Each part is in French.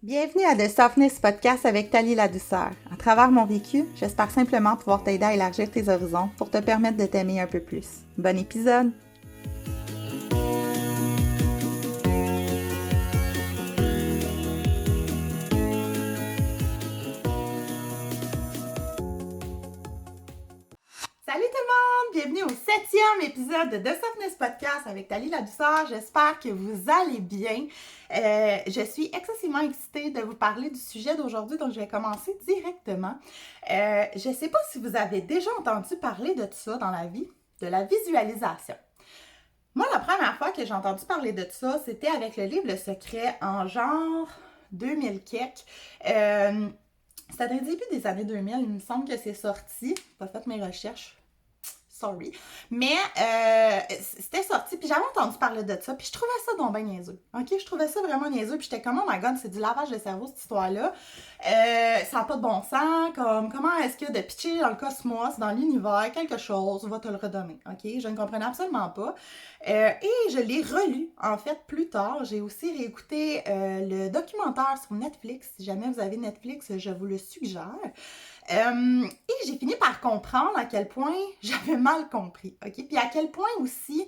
Bienvenue à The Softness Podcast avec Thalie la douceur. À travers mon vécu, j'espère simplement pouvoir t'aider à élargir tes horizons pour te permettre de t'aimer un peu plus. Bon épisode! Salut tout le monde! Bienvenue au 7e épisode de The Softness Podcast avec Thalie la douceur. J'espère que vous allez bien. Je suis excessivement excitée de vous parler du sujet d'aujourd'hui, donc je vais commencer directement. Je ne sais pas si vous avez déjà entendu parler de ça dans la vie, de la visualisation. Moi, la première fois que j'ai entendu parler de ça, c'était avec le livre Le Secret en genre 2000 quelque. C'était au début des années 2000, il me semble que c'est sorti. J'ai pas fait mes recherches. Sorry. Mais c'était sorti, puis j'avais entendu parler de ça, puis je trouvais ça donc bien niaiseux. OK? Je trouvais ça vraiment niaiseux, puis j'étais comme, oh my god, c'est du lavage de cerveau, cette histoire-là. Ça n'a pas de bon sens. Comment est-ce que de pitcher dans le cosmos, dans l'univers, quelque chose va te le redonner? OK? Je ne comprenais absolument pas. Et je l'ai relu, en fait, plus tard. J'ai aussi réécouté le documentaire sur Netflix. Si jamais vous avez Netflix, je vous le suggère. Et j'ai fini par comprendre à quel point j'avais mal compris, OK? Puis à quel point aussi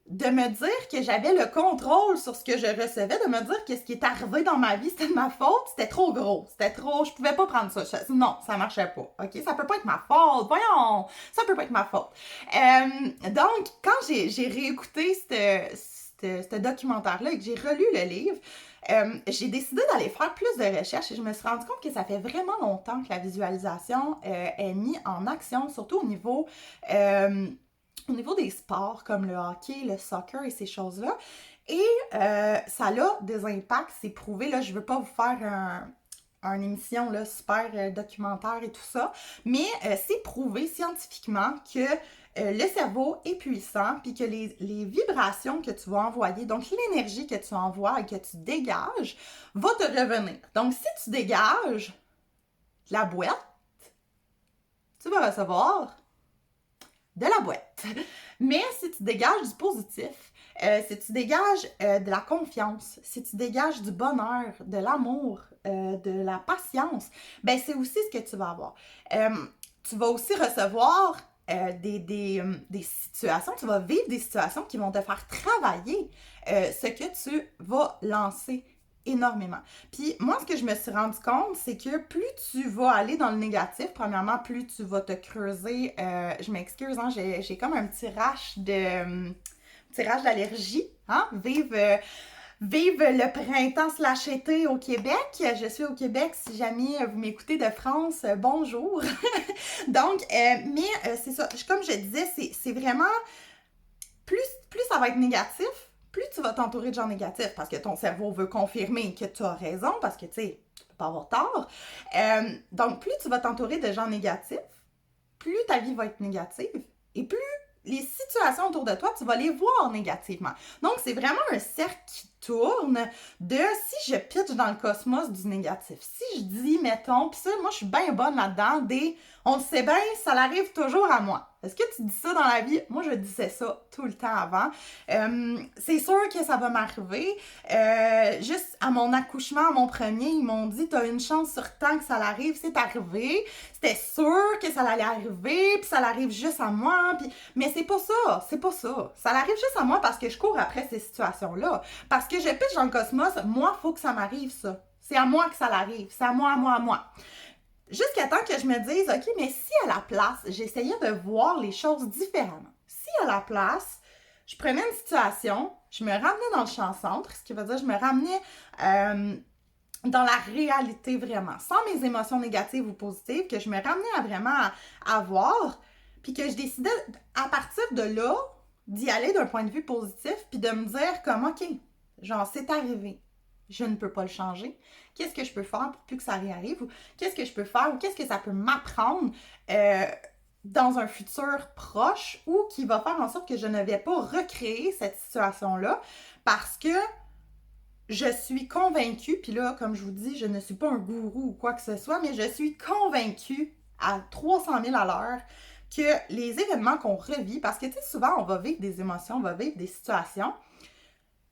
de me dire que j'avais le contrôle sur ce que je recevais, de me dire que ce qui est arrivé dans ma vie, c'était de ma faute, c'était trop gros, c'était trop... Je pouvais pas prendre ça. Non, ça marchait pas, OK? Ça peut pas être ma faute, voyons! Ça peut pas être ma faute. Donc, quand j'ai réécouté ce documentaire-là et que j'ai relu le livre, j'ai décidé d'aller faire plus de recherches et je me suis rendu compte que ça fait vraiment longtemps que la visualisation est mise en action, surtout au niveau des sports comme le hockey, le soccer et ces choses-là. Et ça a des impacts, c'est prouvé. Là, je veux pas vous faire une émission là, super documentaire et tout ça, mais c'est prouvé scientifiquement que le cerveau est puissant, puis que les vibrations que tu vas envoyer, donc l'énergie que tu envoies et que tu dégages, va te revenir. Donc, si tu dégages la boîte, tu vas recevoir de la boîte. Mais si tu dégages du positif, si tu dégages de la confiance, si tu dégages du bonheur, de l'amour, de la patience, ben c'est aussi ce que tu vas avoir. Tu vas aussi recevoir des situations, tu vas vivre des situations qui vont te faire travailler ce que tu vas lancer énormément. Puis moi, ce que je me suis rendu compte, c'est que plus tu vas aller dans le négatif, premièrement, plus tu vas te creuser. Je m'excuse, hein, j'ai comme un petit rash d'allergie. Hein? Vive le printemps/été au Québec. Je suis au Québec. Si jamais vous m'écoutez de France, bonjour. Donc, c'est ça. Comme je disais, c'est vraiment... Plus ça va être négatif, plus tu vas t'entourer de gens négatifs parce que ton cerveau veut confirmer que tu as raison, parce que, tu sais, tu peux pas avoir tort. Donc, plus tu vas t'entourer de gens négatifs, plus ta vie va être négative et plus les situations autour de toi, tu vas les voir négativement. Donc, c'est vraiment un cercle qui tourne de si je pitch dans le cosmos du négatif. Si je dis, mettons, puis ça, moi, je suis bien bonne là-dedans, on le sait bien, ça l'arrive toujours à moi. Est-ce que tu dis ça dans la vie? Moi, je disais ça tout le temps avant. C'est sûr que ça va m'arriver. Juste à mon accouchement, à mon premier, ils m'ont dit « T'as une chance sur tant que ça l'arrive. » C'est arrivé. C'était sûr que ça allait arriver, puis ça l'arrive juste à moi. Mais c'est pas ça. C'est pas ça. Ça l'arrive juste à moi parce que je cours après ces situations-là. Parce que je pitche dans le cosmos, moi, il faut que ça m'arrive, ça. C'est à moi que ça l'arrive. C'est à moi, à moi, à moi. Jusqu'à temps que je me dise, OK, mais si à la place, j'essayais de voir les choses différemment. Si à la place, je prenais une situation, je me ramenais dans le champ-centre, ce qui veut dire je me ramenais dans la réalité vraiment, sans mes émotions négatives ou positives, que je me ramenais à vraiment à voir, puis que je décidais à partir de là, d'y aller d'un point de vue positif, puis de me dire comme, OK, genre, c'est arrivé. Je ne peux pas le changer. Qu'est-ce que je peux faire pour plus que ça réarrive? Ou qu'est-ce que je peux faire? Ou qu'est-ce que ça peut m'apprendre dans un futur proche ou qui va faire en sorte que je ne vais pas recréer cette situation-là parce que je suis convaincue, puis là, comme je vous dis, je ne suis pas un gourou ou quoi que ce soit, mais je suis convaincue à 300 000 à l'heure que les événements qu'on revit, parce que tu sais, souvent, on va vivre des émotions, on va vivre des situations,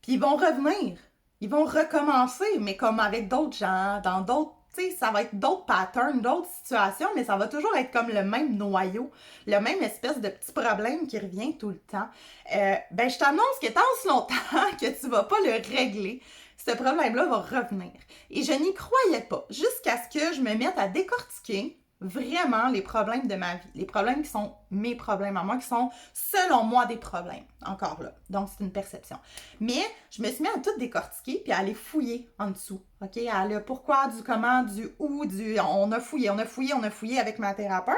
puis ils vont revenir. Ils vont recommencer, mais comme avec d'autres gens, dans d'autres, tu sais, ça va être d'autres patterns, d'autres situations, mais ça va toujours être comme le même noyau, le même espèce de petit problème qui revient tout le temps. Ben, je t'annonce que tant aussi longtemps que tu vas pas le régler, ce problème-là va revenir. Et je n'y croyais pas, jusqu'à ce que je me mette à décortiquer vraiment les problèmes de ma vie, les problèmes qui sont mes problèmes à moi, qui sont selon moi des problèmes, encore là. Donc, c'est une perception. Mais je me suis mis à tout décortiquer puis à aller fouiller en dessous, OK? À le pourquoi, du comment, du où, du... On a fouillé avec ma thérapeute.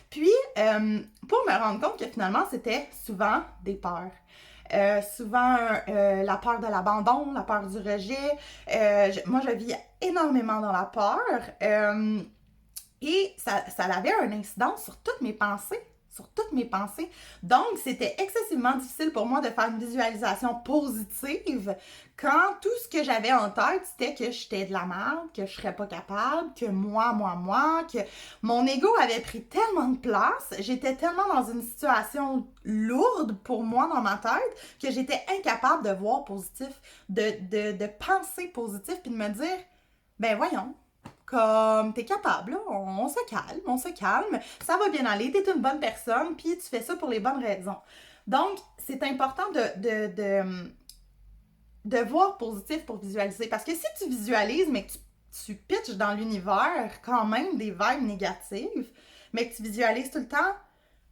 Puis, pour me rendre compte que finalement, c'était souvent des peurs. Souvent la peur de l'abandon, la peur du rejet. Moi, je vis énormément dans la peur. Et ça avait un incidence sur toutes mes pensées. Sur toutes mes pensées. Donc, c'était excessivement difficile pour moi de faire une visualisation positive quand tout ce que j'avais en tête, c'était que j'étais de la merde, que je serais pas capable, que moi, que mon ego avait pris tellement de place, j'étais tellement dans une situation lourde pour moi dans ma tête que j'étais incapable de voir positif, de penser positif, puis de me dire, ben voyons, comme t'es capable, là, on se calme, ça va bien aller, t'es une bonne personne, puis tu fais ça pour les bonnes raisons. Donc, c'est important de voir positif pour visualiser, parce que si tu visualises, mais que tu pitches dans l'univers quand même des vibes négatives, mais que tu visualises tout le temps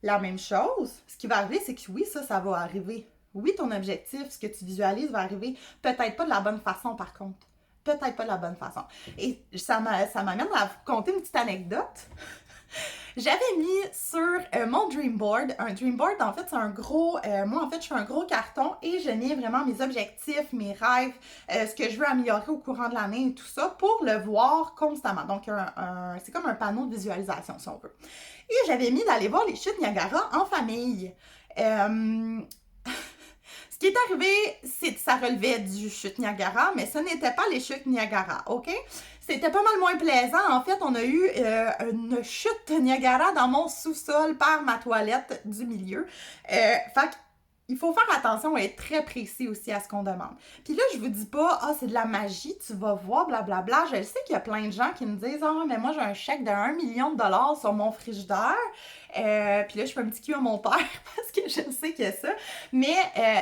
la même chose, ce qui va arriver, c'est que oui, ça va arriver. Oui, ton objectif, ce que tu visualises va arriver, peut-être pas de la bonne façon par contre. Peut-être pas de la bonne façon. Et ça m'amène à vous conter une petite anecdote. J'avais mis sur mon dream board, un dream board, en fait, c'est un gros, moi, en fait, je fais un gros carton et je mets vraiment mes objectifs, mes rêves, ce que je veux améliorer au courant de l'année et tout ça pour le voir constamment. Donc, c'est comme un panneau de visualisation, si on veut. Et j'avais mis d'aller voir les chutes Niagara en famille. Ce qui est arrivé, c'est que ça relevait du chute Niagara, mais ce n'était pas les chutes Niagara, OK? C'était pas mal moins plaisant. En fait, on a eu une chute Niagara dans mon sous-sol par ma toilette du milieu. Fait il faut faire attention et être très précis aussi à ce qu'on demande. Puis là, je vous dis pas, ah, c'est de la magie, tu vas voir, blablabla. Je sais qu'il y a plein de gens qui me disent, ah, mais moi, j'ai un chèque de 1 million de dollars sur mon frigidaire. Puis là, je fais un petit cul à mon père parce que je sais qu'il y a ça. Mais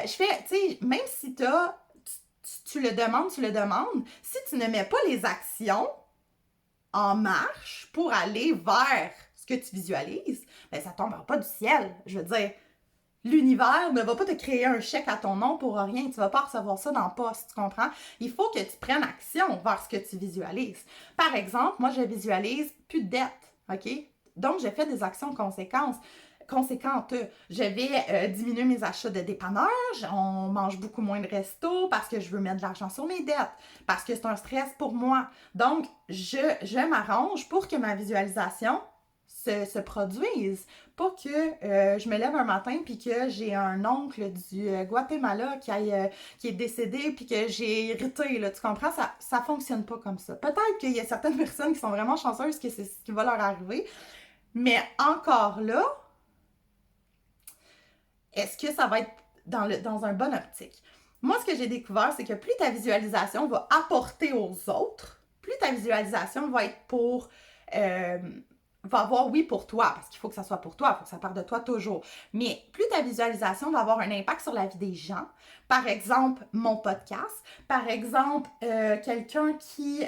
je fais, tu sais, même si tu le demandes, si tu ne mets pas les actions en marche pour aller vers ce que tu visualises, ben ça tombera pas du ciel. Je veux dire, l'univers ne va pas te créer un chèque à ton nom pour rien. Tu vas pas recevoir ça dans le poste, tu comprends? Il faut que tu prennes action vers ce que tu visualises. Par exemple, moi, je visualise plus de dettes, OK? Donc, je fais des actions conséquentes. Je vais diminuer mes achats de dépannage, on mange beaucoup moins de resto parce que je veux mettre de l'argent sur mes dettes, parce que c'est un stress pour moi. Donc, je m'arrange pour que ma visualisation se produise. Pas que je me lève un matin puis que j'ai un oncle du Guatemala qui est décédé puis que j'ai hérité, là, tu comprends? Ça fonctionne pas comme ça. Peut-être qu'il y a certaines personnes qui sont vraiment chanceuses que c'est ce qui va leur arriver, mais encore là, est-ce que ça va être dans un bon optique? Moi, ce que j'ai découvert, c'est que plus ta visualisation va apporter aux autres, plus ta visualisation va être va avoir oui pour toi, parce qu'il faut que ça soit pour toi, il faut que ça parte de toi toujours. Mais plus ta visualisation va avoir un impact sur la vie des gens, par exemple, mon podcast, par exemple, quelqu'un qui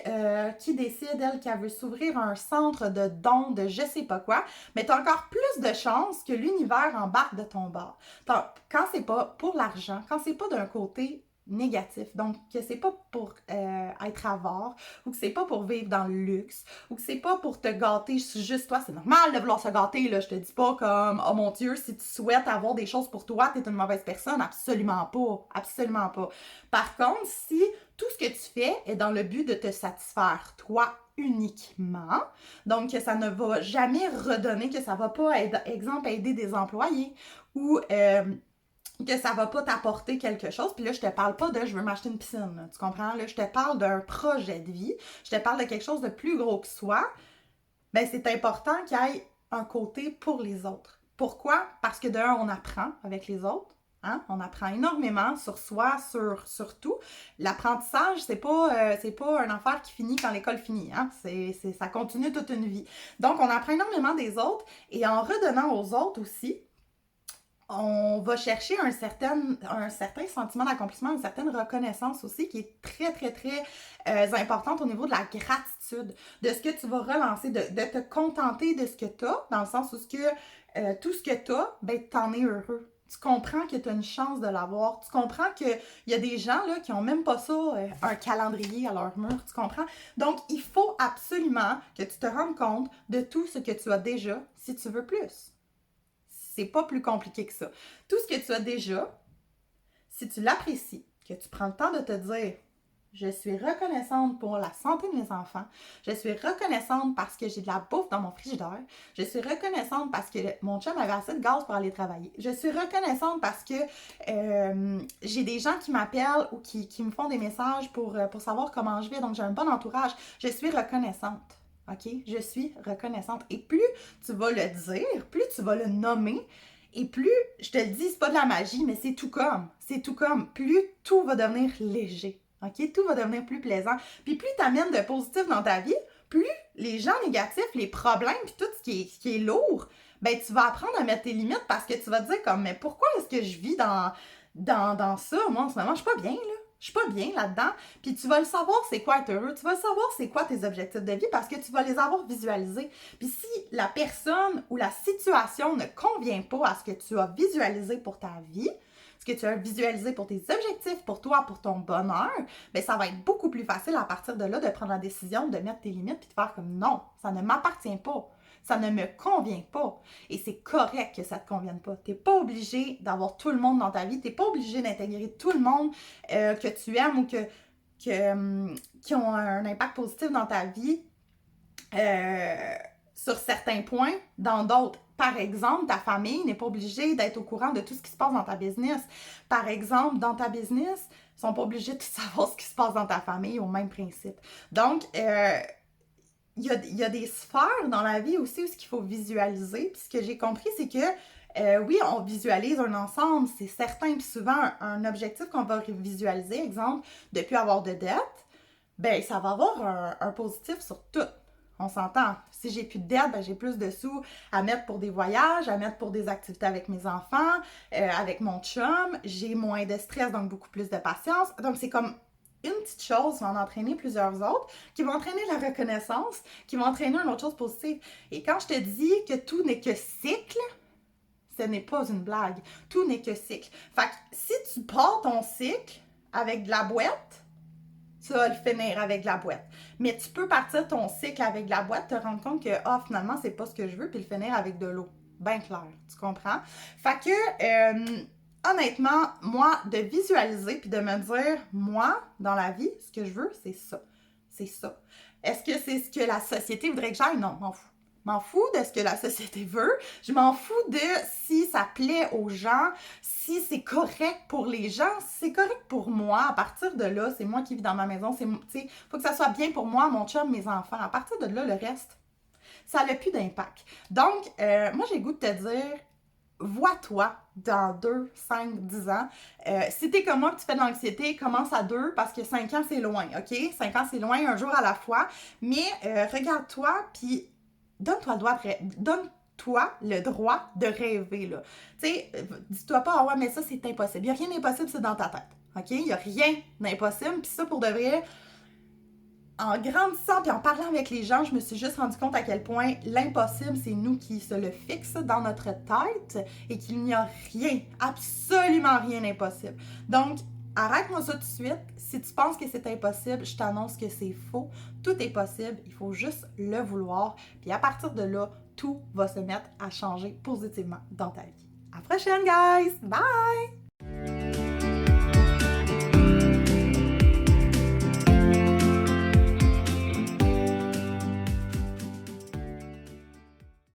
décide, elle, qu'elle veut s'ouvrir un centre de dons de je sais pas quoi, mais tu as encore plus de chances que l'univers embarque de ton bord. Quand c'est pas pour l'argent, quand c'est pas d'un côté négatif. Donc, que c'est pas pour être avare, ou que c'est pas pour vivre dans le luxe, ou que c'est pas pour te gâter juste toi. C'est normal de vouloir se gâter, là. Je te dis pas comme, oh mon Dieu, si tu souhaites avoir des choses pour toi, t'es une mauvaise personne. Absolument pas. Absolument pas. Par contre, si tout ce que tu fais est dans le but de te satisfaire toi uniquement, donc que ça ne va jamais redonner, que ça va pas, exemple, aider des employés, ou que ça va pas t'apporter quelque chose. Puis là, je te parle pas de « je veux m'acheter une piscine », là, tu comprends? Là, je te parle d'un projet de vie, je te parle de quelque chose de plus gros que soi. Ben, c'est important qu'il y ait un côté pour les autres. Pourquoi? Parce que d'un, on apprend avec les autres, Hein? On apprend énormément sur soi, sur tout. L'apprentissage, c'est pas une affaire qui finit quand l'école finit. Hein? Ça continue toute une vie. Donc, on apprend énormément des autres et en redonnant aux autres aussi, on va chercher un certain sentiment d'accomplissement, une certaine reconnaissance aussi qui est très, très, très importante au niveau de la gratitude, de ce que tu vas relancer, de te contenter de ce que tu as, dans le sens où tout ce que tu as, ben, t'en es heureux. Tu comprends que tu as une chance de l'avoir. Tu comprends qu'il y a des gens là, qui n'ont même pas ça, un calendrier à leur mur. Tu comprends? Donc, il faut absolument que tu te rendes compte de tout ce que tu as déjà si tu veux plus. C'est pas plus compliqué que ça. Tout ce que tu as déjà, si tu l'apprécies, que tu prends le temps de te dire je suis reconnaissante pour la santé de mes enfants, je suis reconnaissante parce que j'ai de la bouffe dans mon frigidaire, je suis reconnaissante parce que mon chum avait assez de gaz pour aller travailler, je suis reconnaissante parce que j'ai des gens qui m'appellent ou qui me font des messages pour savoir comment je vais, donc j'ai un bon entourage, je suis reconnaissante. OK? Je suis reconnaissante. Et plus tu vas le dire, plus tu vas le nommer, et plus, je te le dis, c'est pas de la magie, mais c'est tout comme. C'est tout comme. Plus tout va devenir léger. OK? Tout va devenir plus plaisant. Puis plus tu amènes de positif dans ta vie, plus les gens négatifs, les problèmes, puis tout ce qui est lourd, ben tu vas apprendre à mettre tes limites parce que tu vas te dire comme, mais pourquoi est-ce que je vis dans ça? Moi, en ce moment, je suis pas bien, là. Je suis pas bien là-dedans. Puis tu vas le savoir c'est quoi être heureux. Tu vas le savoir c'est quoi tes objectifs de vie parce que tu vas les avoir visualisés. Puis si la personne ou la situation ne convient pas à ce que tu as visualisé pour ta vie, ce que tu as visualisé pour tes objectifs, pour toi, pour ton bonheur, bien ça va être beaucoup plus facile à partir de là de prendre la décision de mettre tes limites puis de faire comme non, ça ne m'appartient pas. Ça ne me convient pas. Et c'est correct que ça ne te convienne pas. Tu n'es pas obligé d'avoir tout le monde dans ta vie. Tu n'es pas obligé d'intégrer tout le monde que tu aimes ou qui ont un impact positif dans ta vie sur certains points. Dans d'autres, par exemple, ta famille n'est pas obligée d'être au courant de tout ce qui se passe dans ta business. Par exemple, dans ta business, ils ne sont pas obligés de savoir ce qui se passe dans ta famille au même principe. Donc, il y a des sphères dans la vie aussi où ce qu'il faut visualiser. Puis ce que j'ai compris, c'est que oui, on visualise un ensemble, c'est certain. Puis souvent, un objectif qu'on va visualiser, exemple, de ne plus avoir de dette, ben ça va avoir un positif sur tout. On s'entend. Si j'ai plus de dette, ben j'ai plus de sous à mettre pour des voyages, à mettre pour des activités avec mes enfants, avec mon chum. J'ai moins de stress, donc beaucoup plus de patience. Donc c'est comme une petite chose va en entraîner plusieurs autres, qui vont entraîner la reconnaissance, qui vont entraîner une autre chose positive. Et quand je te dis que tout n'est que cycle, ce n'est pas une blague. Tout n'est que cycle. Fait que si tu pars ton cycle avec de la boîte, tu vas le finir avec de la boîte. Mais tu peux partir ton cycle avec de la boîte, te rendre compte que, finalement, c'est pas ce que je veux, puis le finir avec de l'eau. Ben clair, tu comprends? Fait que, honnêtement, moi, de visualiser puis de me dire, moi, dans la vie, ce que je veux, c'est ça. C'est ça. Est-ce que c'est ce que la société voudrait que j'aille? Non, m'en fous. M'en fous de ce que la société veut. Je m'en fous de si ça plaît aux gens, si c'est correct pour les gens, si c'est correct pour moi. À partir de là, c'est moi qui vis dans ma maison. Il faut que ça soit bien pour moi, mon chum, mes enfants. À partir de là, le reste, ça n'a plus d'impact. Donc, moi, j'ai le goût de te dire, vois-toi dans 2, 5, 10 ans. Si t'es comme moi que tu fais de l'anxiété, commence à 2 parce que 5 ans, c'est loin, OK? 5 ans, c'est loin, un jour à la fois. Mais regarde-toi, puis donne-toi le droit de rêver, là. Tu sais, dis-toi pas, ah ouais, mais ça, c'est impossible. Il n'y a rien d'impossible, c'est dans ta tête, OK? Il n'y a rien d'impossible, puis ça, pour de vrai, en grandissant puis en parlant avec les gens, je me suis juste rendu compte à quel point l'impossible, c'est nous qui se le fixe dans notre tête et qu'il n'y a rien, absolument rien d'impossible. Donc, arrête-moi ça tout de suite. Si tu penses que c'est impossible, je t'annonce que c'est faux. Tout est possible, il faut juste le vouloir. Puis à partir de là, tout va se mettre à changer positivement dans ta vie. À la prochaine, guys! Bye!